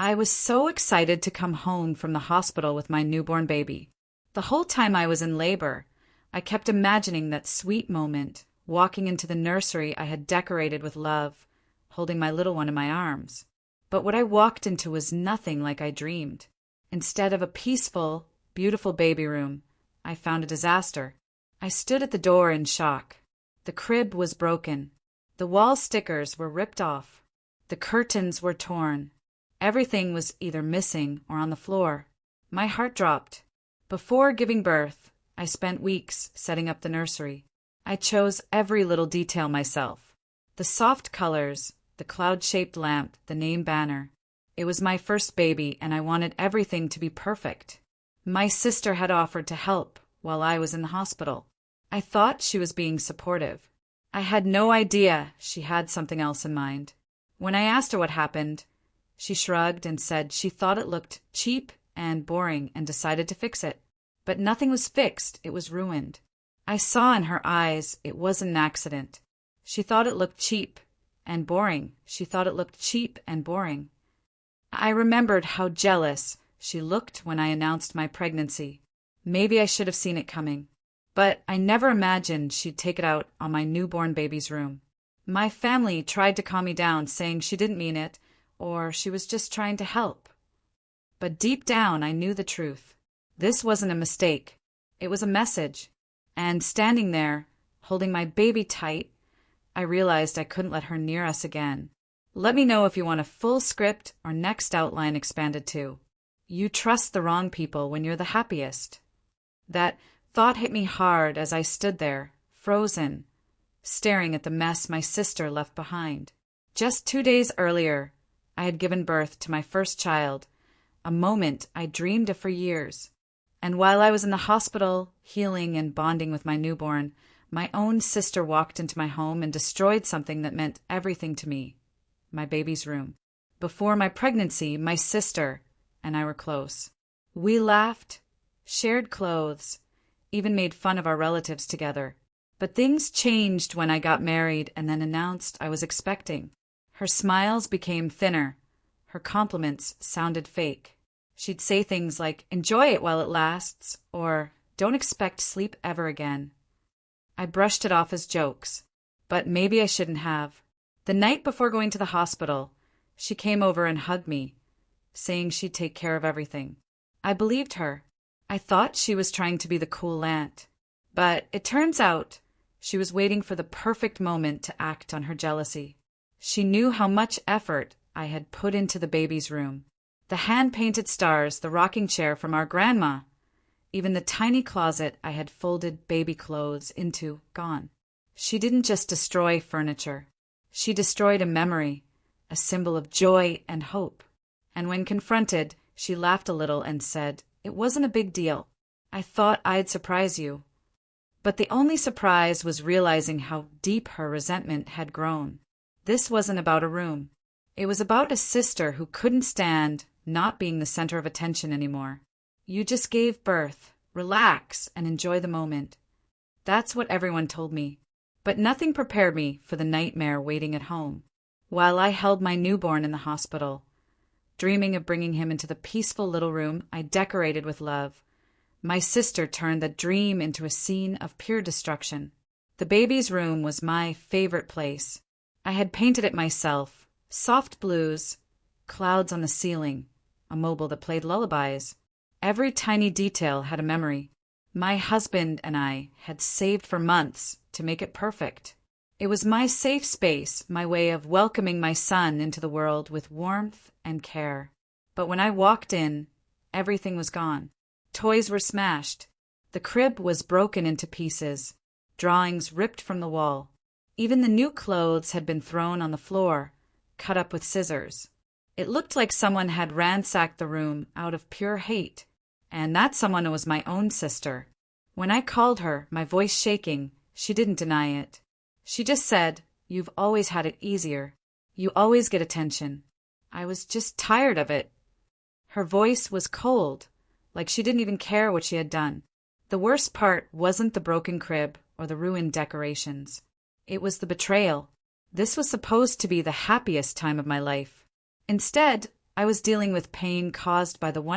I was so excited to come home from the hospital with my newborn baby. The whole time I was in labor, I kept imagining that sweet moment, walking into the nursery I had decorated with love, holding my little one in my arms. But what I walked into was nothing like I dreamed. Instead of a peaceful, beautiful baby room, I found a disaster. I stood at the door in shock. The crib was broken. The wall stickers were ripped off. The curtains were torn. Everything was either missing or on the floor. My heart dropped. Before giving birth, I spent weeks setting up the nursery. I chose every little detail myself. The soft colors, the cloud-shaped lamp, the name banner. It was my first baby, and I wanted everything to be perfect. My sister had offered to help while I was in the hospital. I thought she was being supportive. I had no idea she had something else in mind. When I asked her what happened, she shrugged and said she thought it looked cheap and boring and decided to fix it. But nothing was fixed, it was ruined. I saw in her eyes it wasn't an accident. She thought it looked cheap and boring. She thought it looked cheap and boring. I remembered how jealous she looked when I announced my pregnancy. Maybe I should have seen it coming. But I never imagined she'd take it out on my newborn baby's room. My family tried to calm me down, saying she didn't mean it, or she was just trying to help. But deep down, I knew the truth. This wasn't a mistake. It was a message. And standing there, holding my baby tight, I realized I couldn't let her near us again. Let me know if you want a full script or next outline expanded too. You trust the wrong people when you're the happiest. That thought hit me hard as I stood there, frozen, staring at the mess my sister left behind. Just 2 days earlier, I had given birth to my first child, a moment I dreamed of for years. And while I was in the hospital, healing and bonding with my newborn, my own sister walked into my home and destroyed something that meant everything to me, my baby's room. Before my pregnancy, my sister and I were close. We laughed, shared clothes, even made fun of our relatives together. But things changed when I got married and then announced I was expecting. Her smiles became thinner. Her compliments sounded fake. She'd say things like, "Enjoy it while it lasts," or "Don't expect sleep ever again." I brushed it off as jokes, but maybe I shouldn't have. The night before going to the hospital, she came over and hugged me, saying she'd take care of everything. I believed her. I thought she was trying to be the cool aunt. But it turns out she was waiting for the perfect moment to act on her jealousy. She knew how much effort I had put into the baby's room. The hand-painted stars, the rocking chair from our grandma, even the tiny closet I had folded baby clothes into, gone. She didn't just destroy furniture. She destroyed a memory, a symbol of joy and hope. And when confronted, she laughed a little and said, "It wasn't a big deal. I thought I'd surprise you." But the only surprise was realizing how deep her resentment had grown. This wasn't about a room. It was about a sister who couldn't stand not being the center of attention anymore. You just gave birth. Relax and enjoy the moment. That's what everyone told me. But nothing prepared me for the nightmare waiting at home. While I held my newborn in the hospital, dreaming of bringing him into the peaceful little room I decorated with love, my sister turned the dream into a scene of pure destruction. The baby's room was my favorite place. I had painted it myself, soft blues, clouds on the ceiling, a mobile that played lullabies. Every tiny detail had a memory. My husband and I had saved for months to make it perfect. It was my safe space, my way of welcoming my son into the world with warmth and care. But when I walked in, everything was gone. Toys were smashed. The crib was broken into pieces, drawings ripped from the wall. Even the new clothes had been thrown on the floor, cut up with scissors. It looked like someone had ransacked the room out of pure hate, and that someone was my own sister. When I called her, my voice shaking, she didn't deny it. She just said, "You've always had it easier. You always get attention." I was just tired of it. Her voice was cold, like she didn't even care what she had done. The worst part wasn't the broken crib or the ruined decorations. It was the betrayal. This was supposed to be the happiest time of my life. Instead, I was dealing with pain caused by the